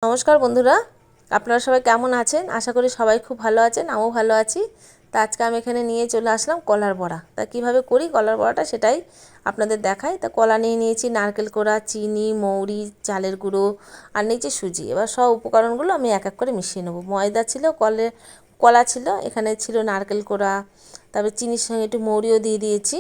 নমস্কার বন্ধুরা, আপনারা সবাই কেমন আছেন? আশা করি সবাই খুব ভালো আছেন, আমিও ভালো আছি। তা আজকে আমি এখানে নিয়ে চলে আসলাম কলার বড়া। তা কীভাবে করি কলার বড়াটা সেটাই আপনাদের দেখাই। তা কলা নিয়ে নিয়েছি, নারকেল কোড়া, চিনি, মৌরি, চালের গুঁড়ো আর নিয়েছি সুজি। এবার সব উপকরণগুলো আমি এক এক করে মিশিয়ে নেব। ময়দা ছিল, কলা ছিল, এখানে ছিল নারকেল কোড়া, তারপরে চিনির সঙ্গে একটু মৌরিও দিয়ে দিয়েছি,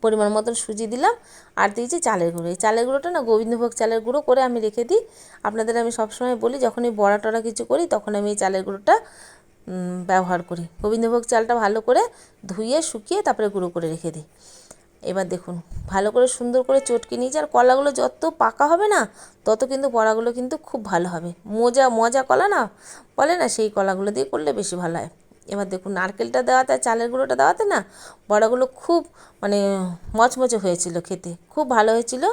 পরিমাণ মতন সুজি দিলাম, আর দিয়েছি চালের গুঁড়ো। এই চালের গুঁড়োটা না গোবিন্দভোগ চালের গুঁড়ো করে আমি রেখে দিই। আপনাদের আমি সবসময় বলি, যখনই বড়া টড়া কিছু করি তখন আমি এই চালের গুঁড়োটা ব্যবহার করি। গোবিন্দভোগ চালটা ভালো করে ধুয়ে শুকিয়ে তারপরে গুঁড়ো করে রেখে দিই। এবার দেখুন, ভালো করে সুন্দর করে চটকে নিয়েছি। আর কলাগুলো যত পাকা হবে না তত কিন্তু বড়াগুলো কিন্তু খুব ভালো হবে। মজা কলা না বলে না, সেই কলাগুলো দিয়ে করলে বেশি ভালো হয়। এবার দেখুন, নারকেলটা দেওয়াতে চালের গুঁড়োটা দেওয়াতে না বড়াগুলো খুব মচমচে হয়েছিল, খেতে খুব ভালো হয়েছিল।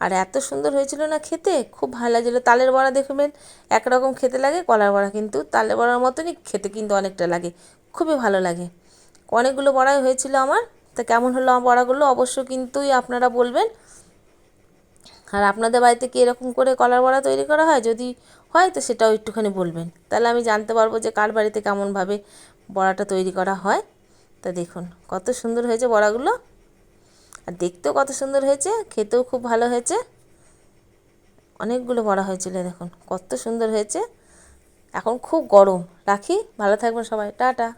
আর এত সুন্দর হয়েছিল না খেতে, খুব ভালো লাগছিলো। তালের বড়া দেখবেন একরকম খেতে লাগে, কলার বড়া কিন্তু তালের বড়ার মতনই খেতে কিন্তু অনেকটা লাগে, খুবই ভালো লাগে। অনেকগুলো বড়াই হয়েছিল আমার। তা কেমন হলো আমার বড়াগুলো অবশ্য কিন্তুই আপনারা বলবেন। আর আপনাদের বাড়িতে কি এরকম করে কলার বড়া তৈরি করা হয়? যদি হয় তো সেটাও একটুখানি বলবেন, তাহলে আমি জানতে পারবো যে কার বাড়িতে কেমনভাবে বড়াটা তৈরি করা হয়। তা দেখুন কত সুন্দর হয়েছে বড়াগুলো, আর দেখতেও কত সুন্দর হয়েছে, খেতেও খুব ভালো হয়েছে। অনেকগুলো বড়া হয়েছিল, দেখুন কত সুন্দর হয়েছে। এখন খুব গরম, রাখি, ভালো থাকবেন সবাই, টাটা।